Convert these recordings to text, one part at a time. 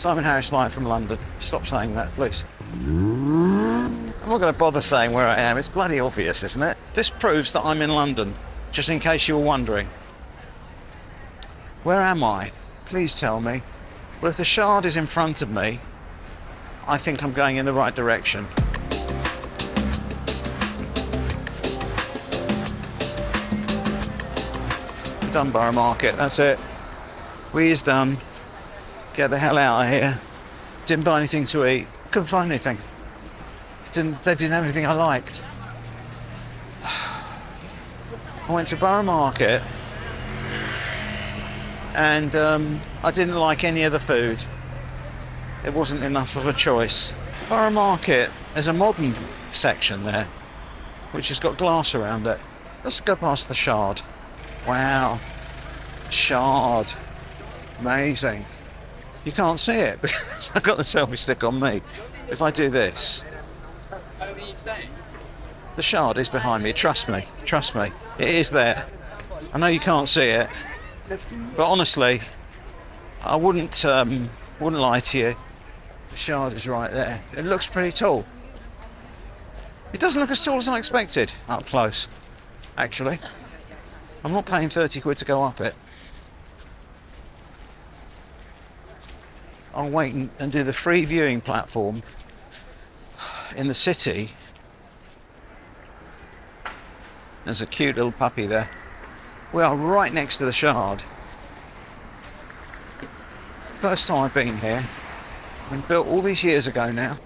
Simon Harris live from London. Stop saying that, please. I'm not going to bother saying where I am. It's bloody obvious, isn't it? This proves that I'm in London, just in case you were wondering. Where am I? Please tell me. Well, if the Shard is in front of me, I think I'm going in the right direction. We're done Borough Market, that's it. We is done. Get the hell out of here. Didn't buy anything to eat. Couldn't find anything. They didn't have anything I liked. I went to Borough Market and I didn't like any of the food. It wasn't enough of a choice. Borough Market, there's a modern section there which has got glass around it. Let's go past the Shard. Wow. Shard. Amazing. You can't see it because I've got the selfie stick on me. If I do this, the Shard is behind me. Trust me, it is there. I know you can't see it, but honestly, I wouldn't lie to you. The Shard is right there. It looks pretty tall. It doesn't look as tall as I expected up close, actually. I'm not paying 30 quid to go up it. I'll wait and do the free viewing platform in the city. There's a cute little puppy there. We are right next to the Shard. First time I've been here. Been built all these years ago now.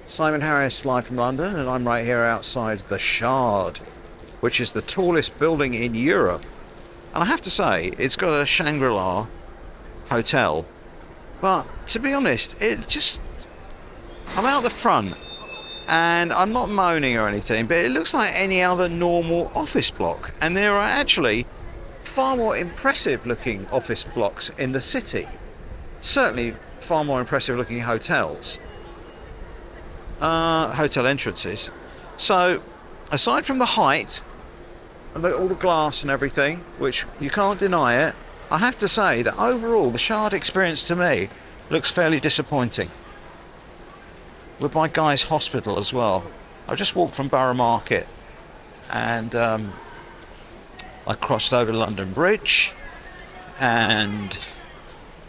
Simon Harris live from London, and I'm right here outside the Shard, which is the tallest building in Europe. And I have to say, it's got a Shangri-La hotel. But to be honest, I'm out the front and I'm not moaning or anything, but it looks like any other normal office block. And there are actually far more impressive looking office blocks in the city. Certainly far more impressive looking hotels. Hotel entrances. So aside from the height and all the glass and everything, which you can't deny it, I have to say that overall the Shard experience to me looks fairly disappointing. We're by Guy's Hospital as well. I just walked from Borough Market and I crossed over London Bridge and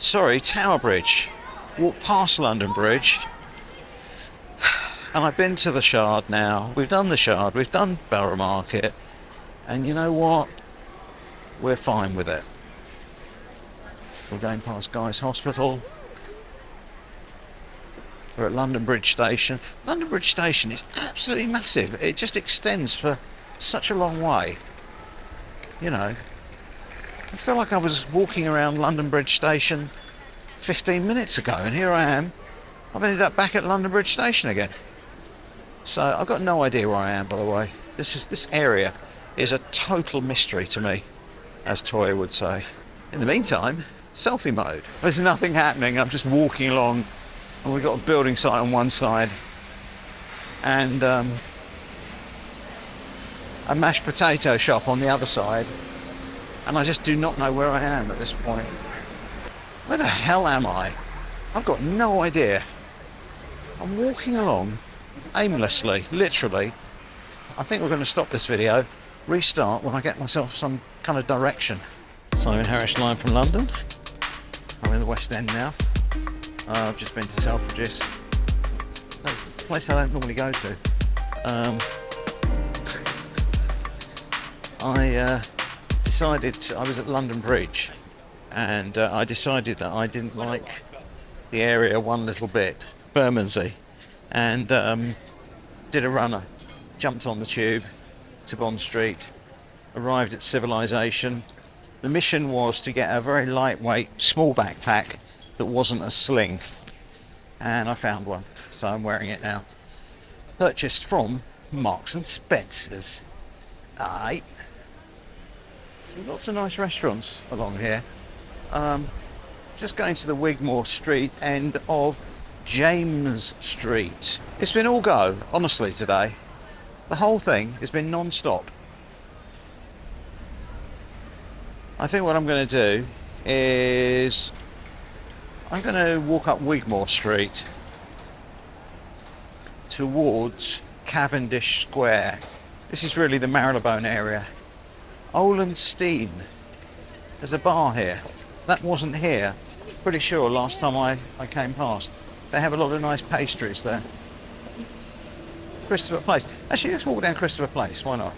Tower Bridge. Walked past London Bridge and I've been to the Shard now. We've done the Shard, we've done Borough Market, and you know what? We're fine with it. We're going past Guy's Hospital. We're at London Bridge Station. London Bridge Station is absolutely massive. It just extends for such a long way. You know, I feel like I was walking around London Bridge Station 15 minutes ago, and here I am. I've ended up back at London Bridge Station again. So I've got no idea where I am, by the way. This area is a total mystery to me, as Toya would say. In the meantime, selfie mode. There's nothing happening. I'm just walking along, and we've got a building site on one side and a mashed potato shop on the other side, and I just do not know where I am at this point. Where the hell am I? I've got no idea. I'm walking along aimlessly, literally. I think we're going to stop this video, restart when I get myself some kind of direction. Simon Harris live from London. I'm in the West End now. I've just been to Selfridges. That's a place I don't normally go to. I decided I was at London Bridge, and I decided that I didn't like the area one little bit, Bermondsey, and did a runner. Jumped on the tube to Bond Street, arrived at Civilization. The mission was to get a very lightweight, small backpack that wasn't a sling, and I found one, so I'm wearing it now. Purchased from Marks and Spencer's. Aye. Lots of nice restaurants along here. Just going to the Wigmore Street end of James Street. It's been all go, honestly, today. The whole thing has been non-stop. I think what I'm going to do is I'm going to walk up Wigmore Street towards Cavendish Square. This is really the Marylebone area. Molton. There's a bar here. That wasn't here. Pretty sure last time I came past. They have a lot of nice pastries there. Christopher Place. Actually, let's walk down Christopher Place. Why not?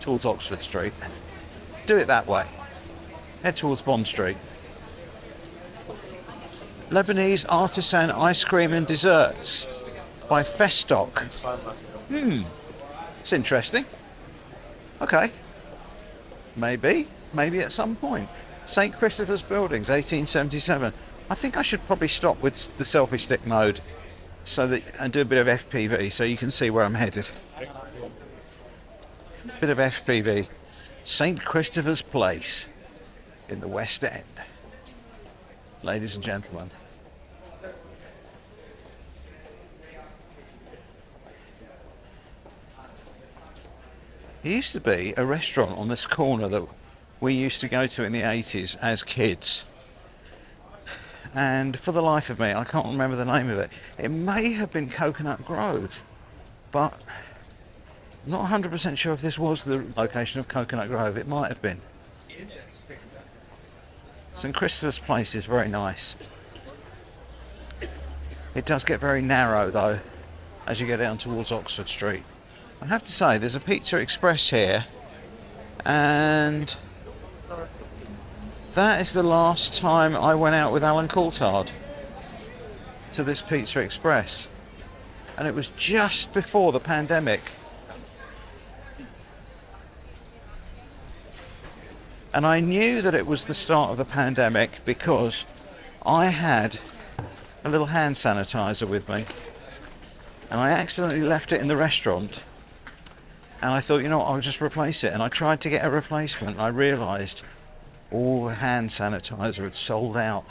Towards Oxford Street. Do it that way. Head towards Bond Street. Lebanese artisan ice cream and desserts by Festock. It's interesting. Okay. Maybe at some point. St. Christopher's Buildings, 1877. I think I should probably stop with the selfie stick mode and do a bit of FPV so you can see where I'm headed. Bit of FPV. St. Christopher's Place in the West End. Ladies and gentlemen. There used to be a restaurant on this corner that we used to go to in the 80s as kids. And for the life of me, I can't remember the name of it. It may have been Coconut Grove, but I'm not 100% sure if this was the location of Coconut Grove. It might have been. St. Christopher's Place is very nice. It does get very narrow though as you go down towards Oxford Street. I have to say there's a Pizza Express here, and that is the last time I went out with Alan Coulthard to this Pizza Express, and it was just before the pandemic. And I knew that it was the start of the pandemic because I had a little hand sanitizer with me, and I accidentally left it in the restaurant, and I thought, you know what, I'll just replace it. And I tried to get a replacement, and I realised all the hand sanitizer had sold out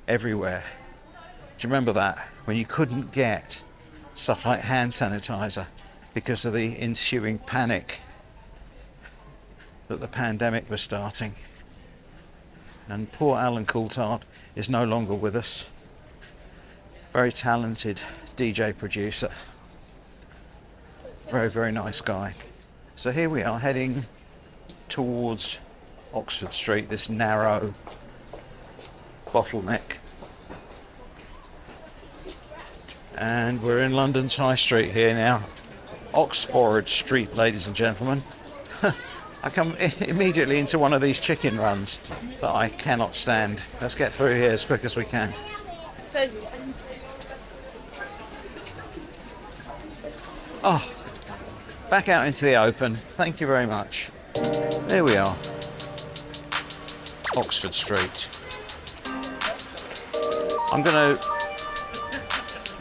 everywhere. Do you remember that? When you couldn't get stuff like hand sanitizer because of the ensuing panic that the pandemic was starting. And poor Alan Coulthard is no longer with us. Very talented DJ producer. Very, very nice guy. So here we are heading towards Oxford Street, this narrow bottleneck. And we're in London's High Street here now. Oxford Street, ladies and gentlemen. I come immediately into one of these chicken runs that I cannot stand. Let's get through here as quick as we can. Oh, back out into the open. Thank you very much. There we are. Oxford Street. I'm going to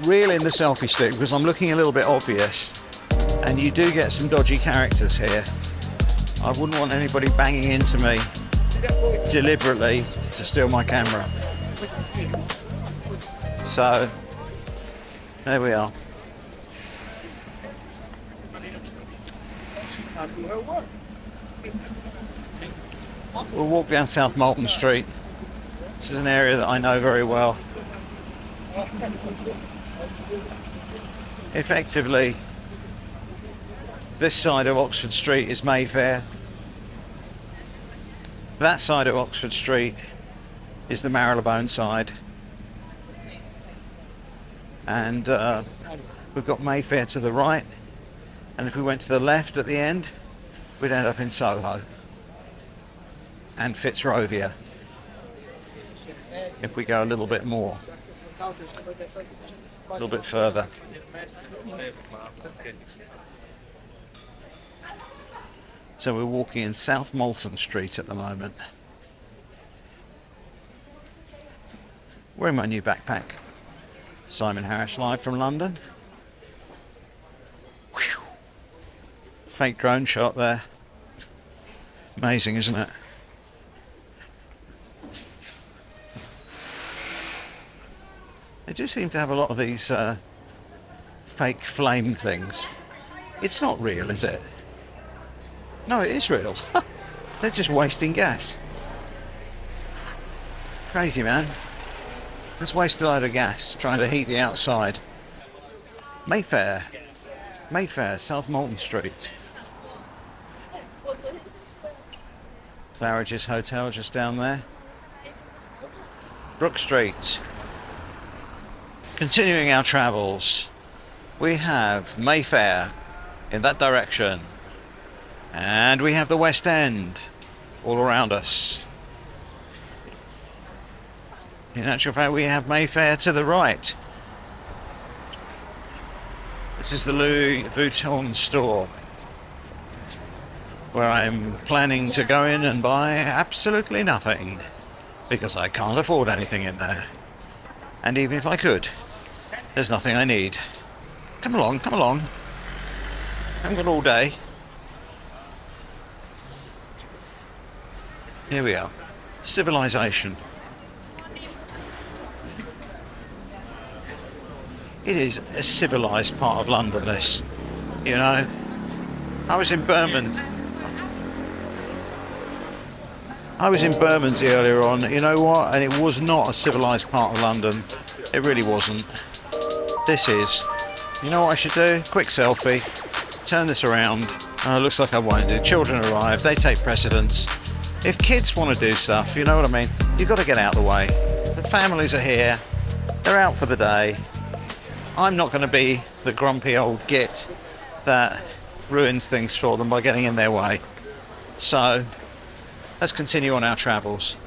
reel in the selfie stick because I'm looking a little bit obvious, and you do get some dodgy characters here. I wouldn't want anybody banging into me deliberately to steal my camera. So, there we are. We'll walk down South Molton Street. This is an area that I know very well. Effectively, this side of Oxford Street is Mayfair. That side of Oxford Street is the Marylebone side. And we've got Mayfair to the right. And if we went to the left at the end, we'd end up in Soho and Fitzrovia if we go a little bit more, a little bit further. So we're walking in South Molton Street at the moment. Wearing my new backpack. Simon Harris live from London. Whew. Fake drone shot there. Amazing, isn't it? They do seem to have a lot of these fake flame things. It's not real, is it? No, it is real. They're just wasting gas. Crazy, man. Let's waste a load of gas trying to heat the outside. Mayfair, South Molton Street. Claridge's Hotel just down there. Brook Street. Continuing our travels, we have Mayfair in that direction, and we have the West End all around us. In actual fact, we have Mayfair to the right. This is the Louis Vuitton store, where I'm planning to go in and buy absolutely nothing, because I can't afford anything in there. And even if I could, there's nothing I need. Come along, come along. I haven't got all day. Here we are. Civilization. It is a civilised part of London, this. You know, I was in Bermondsey earlier on. You know what? And it was not a civilised part of London. It really wasn't. This is. You know what I should do? Quick selfie. Turn this around. Oh, looks like I won't do. Children arrive. They take precedence. If kids want to do stuff, you know what I mean? You've got to get out of the way. The families are here. They're out for the day. I'm not going to be the grumpy old git that ruins things for them by getting in their way. So, let's continue on our travels.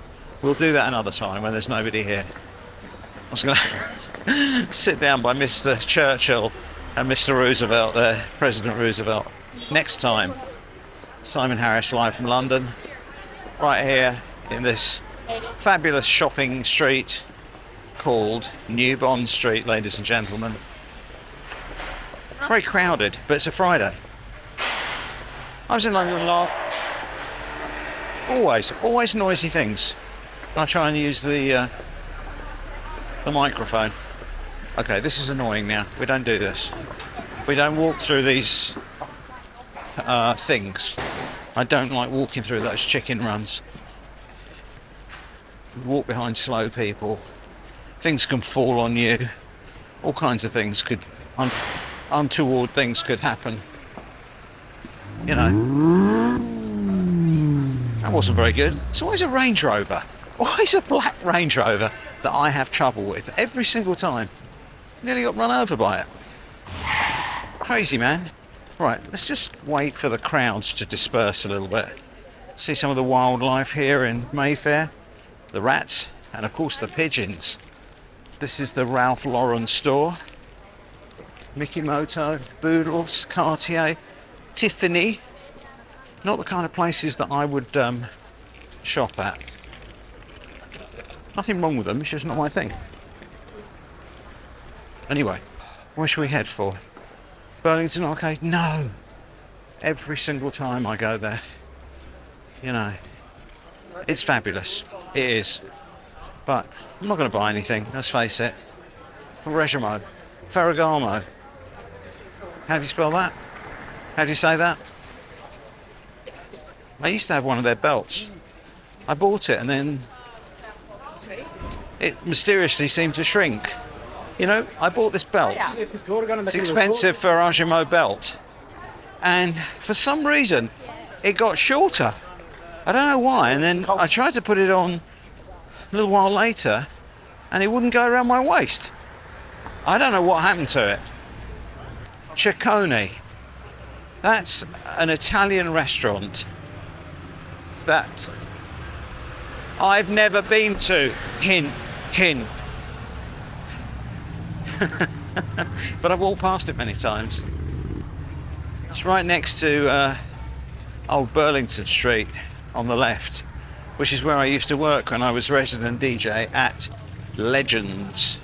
We'll do that another time when there's nobody here. I was going to sit down by Mr. Churchill and Mr. Roosevelt there, President Roosevelt. Next time, Simon Harris live from London, right here in this fabulous shopping street called New Bond Street, ladies and gentlemen. Very crowded, but it's a Friday. I was in London a lot. Always noisy things. I try and use the microphone. Okay, this is annoying now. We don't do this. We don't walk through these things. I don't like walking through those chicken runs. Walk behind slow people. Things can fall on you. All kinds of things could, untoward things could happen. You know. That wasn't very good. It's always a Range Rover. Always a black Range Rover that I have trouble with every single time. Nearly got run over by it. Crazy, man. Right, let's just wait for the crowds to disperse a little bit. See some of the wildlife here in Mayfair. The rats, and of course the pigeons. This is the Ralph Lauren store. Mickey Moto, Boodles, Cartier, Tiffany. Not the kind of places that I would shop at. Nothing wrong with them, it's just not my thing. Anyway, where should we head for? Burlington Arcade? No! Every single time I go there. You know, it's fabulous. It is. But I'm not going to buy anything, let's face it. Ferragamo. How do you spell that? How do you say that? I used to have one of their belts. I bought it and then it mysteriously seemed to shrink. You know, I bought this belt. It's expensive Ferragamo belt. And for some reason, it got shorter. I don't know why. And then I tried to put it on a little while later and it wouldn't go around my waist. I don't know what happened to it. Ciccone. That's an Italian restaurant that I've never been to. Hint. But I've walked past it many times. It's right next to Old Burlington Street on the left, which is where I used to work when I was resident DJ at Legends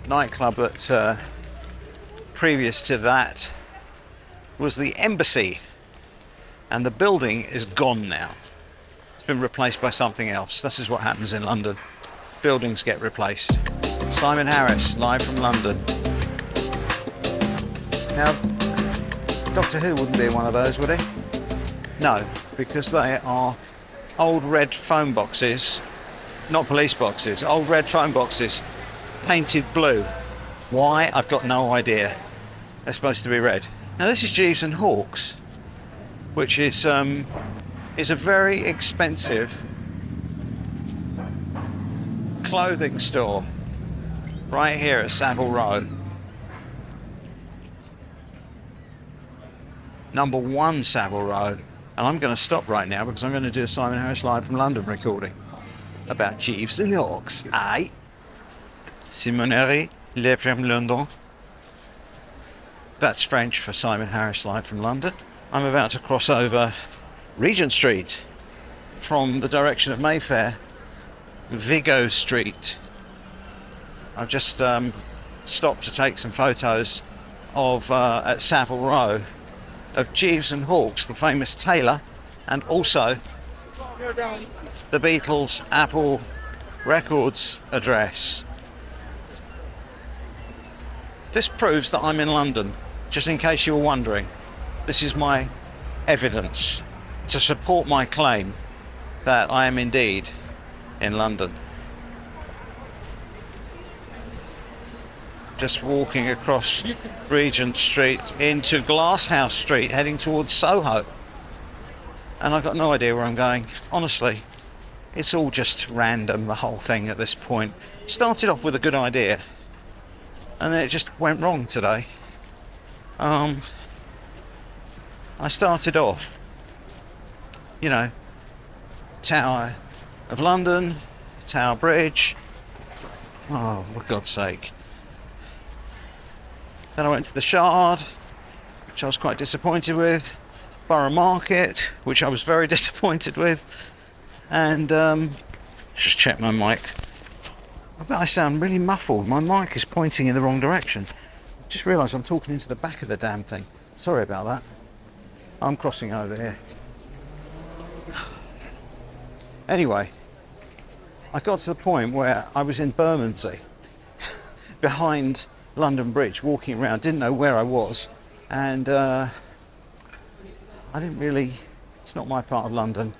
nightclub. That previous to that was the Embassy, and the building is gone now. It's been replaced by something else. This is what happens in London. Buildings get replaced. Simon Harris, live from London. Now, Doctor Who wouldn't be one of those, would he? No, because they are old red phone boxes not police boxes, old red phone boxes, painted blue. Why? I've got no idea. They're supposed to be red. Now this is Jeeves and Hawkes, which is a very expensive clothing store right here at Saville Row. Number 1 Saville Row. And I'm going to stop right now because I'm going to do a Simon Harris Live from London recording about Jeeves and Hawkes. Aye. Simon Harris Live from London. That's French for Simon Harris Live from London. I'm about to cross over Regent Street from the direction of Mayfair, Wigmore Street. I've just stopped to take some photos of at Saville Row of Jeeves and Hawkes, the famous tailor, and also the Beatles' Apple Records address. This proves that I'm in London, just in case you were wondering. This is my evidence to support my claim that I am indeed in London. Just walking across Regent Street into Glasshouse Street, heading towards Soho. And I've got no idea where I'm going. Honestly, it's all just random, the whole thing at this point. Started off with a good idea, and it just went wrong today. I started off, Tower of London, Tower Bridge. Oh, for God's sake. Then I went to the Shard, which I was quite disappointed with. Borough Market, which I was very disappointed with. And just check my mic. I bet I sound really muffled. My mic is pointing in the wrong direction. I just realised I'm talking into the back of the damn thing. Sorry about that. I'm crossing over here. Anyway, I got to the point where I was in Bermondsey, behind London Bridge, walking around, didn't know where I was, and I didn't really, it's not my part of London,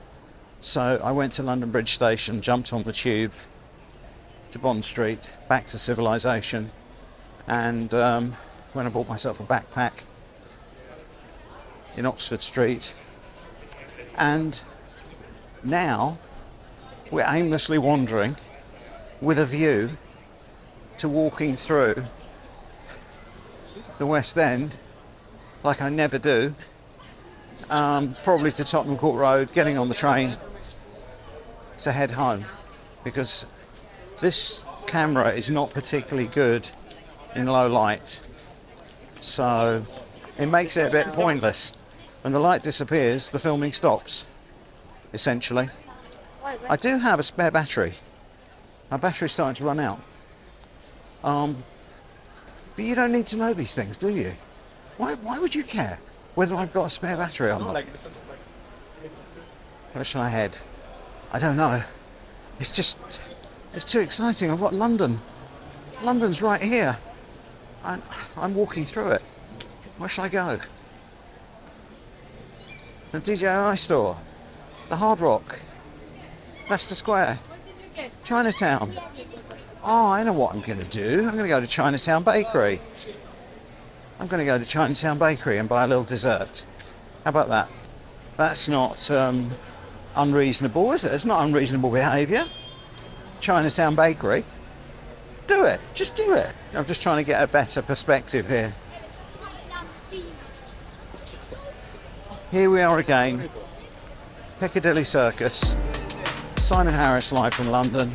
so I went to London Bridge Station, jumped on the tube to Bond Street, back to civilization, and when I bought myself a backpack in Oxford Street, and now we're aimlessly wandering with a view to walking through the West End, like I never do, probably to Tottenham Court Road, getting on the train to head home, because this camera is not particularly good in low light, so it makes it a bit pointless. When the light disappears, the filming stops, essentially. I do have a spare battery. My battery's starting to run out. But you don't need to know these things, do you? Why would you care whether I've got a spare battery or not? Where shall I head? I don't know. It's too exciting. I've got London. London's right here. I'm walking through it. Where shall I go? The DJI store. The Hard Rock. Leicester Square. Chinatown. Oh, I know what I'm going to do. I'm going to go to Chinatown Bakery. I'm going to go to Chinatown Bakery and buy a little dessert. How about that? That's not unreasonable, is it? It's not unreasonable behaviour. Chinatown Bakery. Do it. Just do it. I'm just trying to get a better perspective here. Here we are again. Piccadilly Circus. Simon Harris live from London.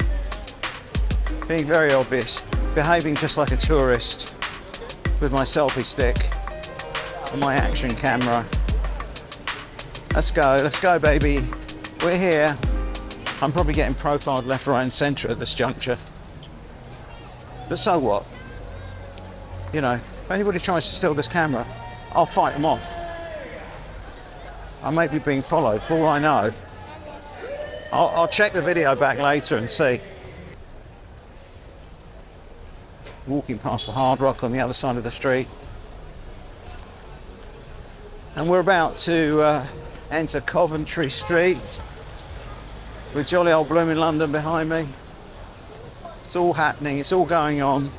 Being very obvious, behaving just like a tourist with my selfie stick and my action camera. Let's go baby, we're here. I'm probably getting profiled left, right and centre at this juncture. But so what? If anybody tries to steal this camera, I'll fight them off. I may be being followed, for all I know. I'll check the video back later and see. Walking past the Hard Rock on the other side of the street, and we're about to enter Coventry Street. with jolly old blooming London behind me. It's all happening, it's all going on.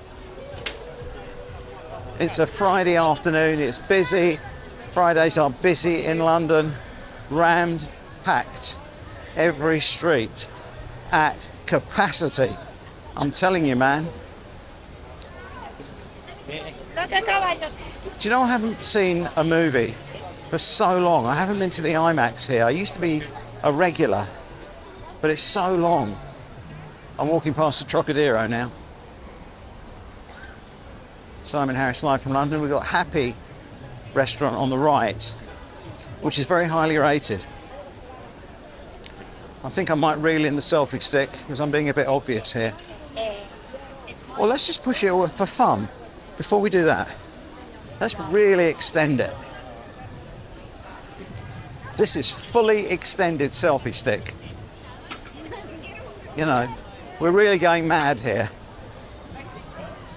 It's a Friday afternoon, it's busy. Fridays are busy in London, rammed, packed. Every street at capacity. I'm telling you, man. Do you know I haven't seen a movie for so long? I haven't been to the IMAX here. I used to be a regular, but it's so long. I'm walking past the Trocadero now. Simon Harris live from London. We've got Happy restaurant on the right, which is very highly rated. I think I might reel in the selfie stick because I'm being a bit obvious here. Well, let's just push it for fun. Before we do that, let's really extend it. This is fully extended selfie stick. You know, we're really going mad here.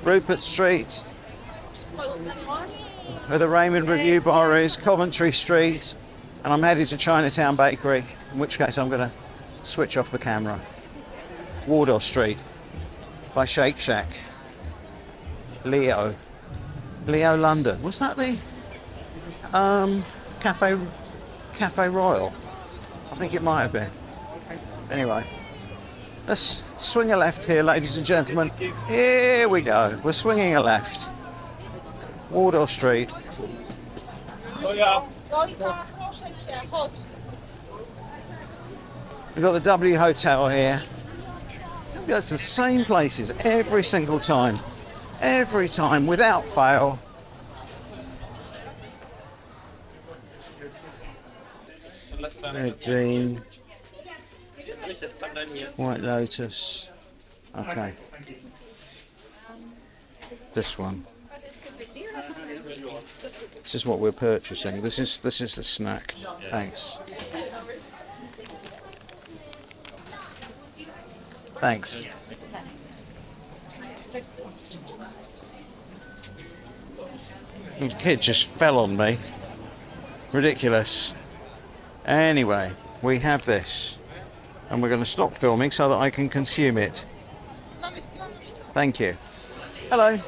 Rupert Street, where the Raymond Review Bar is, Coventry Street, and I'm headed to Chinatown Bakery, in which case I'm going to switch off the camera. Wardour Street by Shake Shack. Leo London. Was that the Cafe Royal? I think it might have been. Anyway, let's swing a left here, ladies and gentlemen. Here we go. We're swinging a left. Wardour Street. We've got the W Hotel here. It's the same places every single time. Every time, without fail. Red Bean. White Lotus. Okay. This one. This is what we're purchasing. This is the snack. Thanks. Thanks. The kid just fell on me. Ridiculous. Anyway, we have this. And we're going to stop filming so that I can consume it. Thank you. Hello.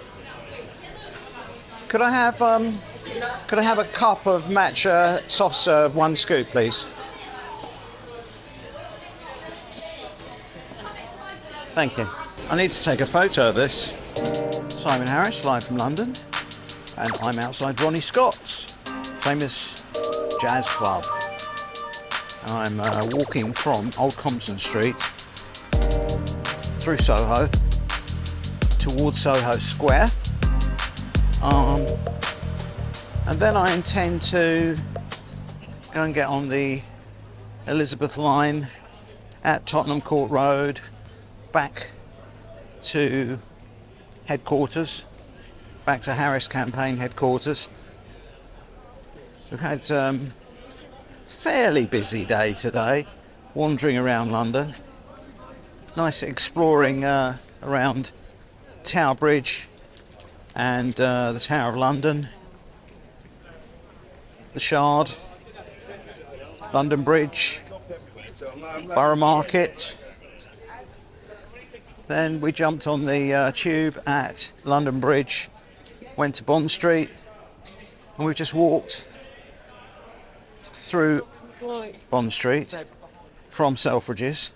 Could I have a cup of matcha soft serve, 1 scoop, please? Thank you. I need to take a photo of this. Simon Harris, live from London. And I'm outside Ronnie Scotts, famous jazz club. I'm walking from Old Compton Street through Soho towards Soho Square. And then I intend to go and get on the Elizabeth line at Tottenham Court Road, back to headquarters, back to Harris Campaign headquarters. We've had fairly busy day today, wandering around London. Nice exploring around Tower Bridge and the Tower of London, the Shard, London Bridge, Borough Market. Then we jumped on the tube at London Bridge, went to Bond Street, and we've just walked through Bond Street from Selfridges,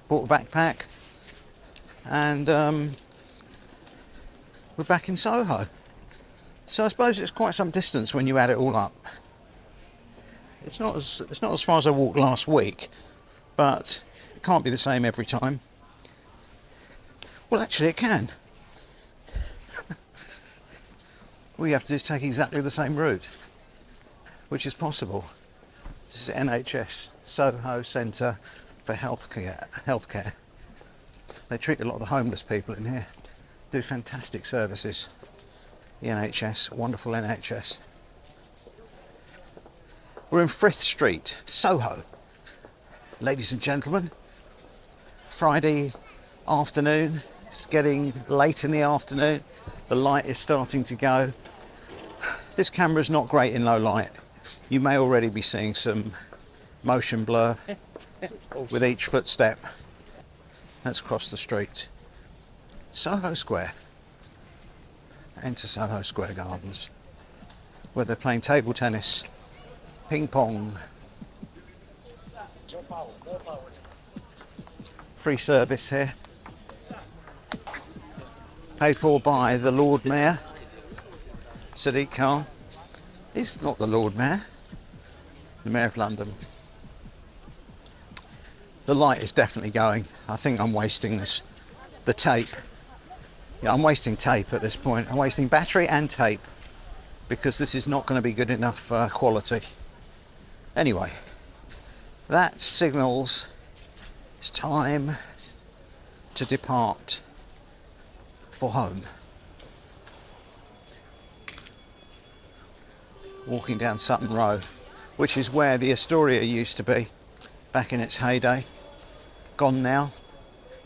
bought a backpack, and we're back in Soho. So I suppose it's quite some distance when you add it all up. It's not as far as I walked last week, but it can't be the same every time. Well, actually it can. All you have to do is take exactly the same route, which is possible. This is NHS Soho Centre for Healthcare. They treat a lot of the homeless people in here. Do fantastic services. The NHS, wonderful NHS. We're in Frith Street, Soho. Ladies and gentlemen, Friday afternoon. It's getting late in the afternoon. The light is starting to go. This camera is not great in low light. You may already be seeing some motion blur. with each footstep. Let's cross the street. Soho Square. Enter Soho Square Gardens, where they're playing table tennis, ping pong. Free service here. Paid for by the Lord Mayor, Sadiq Khan. He's not the Lord Mayor, the Mayor of London. The light is definitely going. I think I'm wasting the tape. Yeah, I'm wasting tape at this point. I'm wasting battery and tape because this is not going to be good enough quality. Anyway, that signals it's time to depart for home. Walking down Sutton Row, which is where the Astoria used to be back in its heyday. Gone now.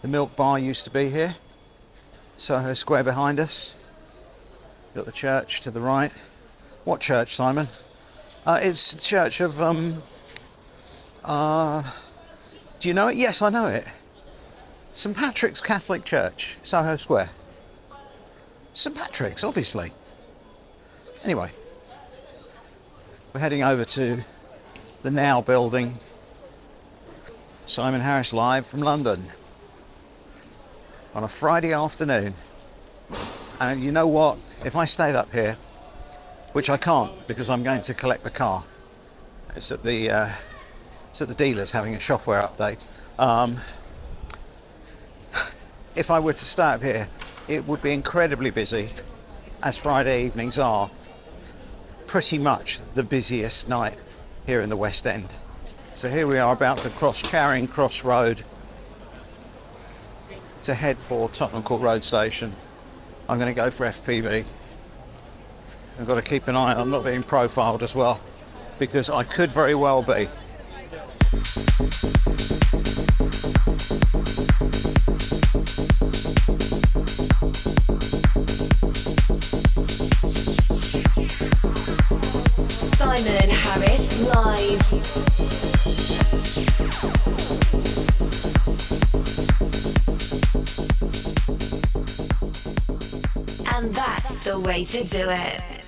The Milk Bar used to be here. Soho Square behind us. Got the church to the right. What church, Simon? It's the church of do you know it? Yes, I know it. St Patrick's Catholic Church, Soho Square. St Patrick's, obviously. Anyway, we're heading over to the Now building. Simon Harris live from London on a Friday afternoon. And you know what? If I stayed up here, which I can't because I'm going to collect the car. It's at the dealer's having a shopware update. If I were to stay up here, it would be incredibly busy, as Friday evenings are. Pretty much the busiest night here in the West End. So here we are about to cross Charing Cross Road to head for Tottenham Court Road Station. I'm going to go for FPV. I've got to keep an eye on not being profiled as well, because I could very well be. Simon Harris live. And that's the way to do it.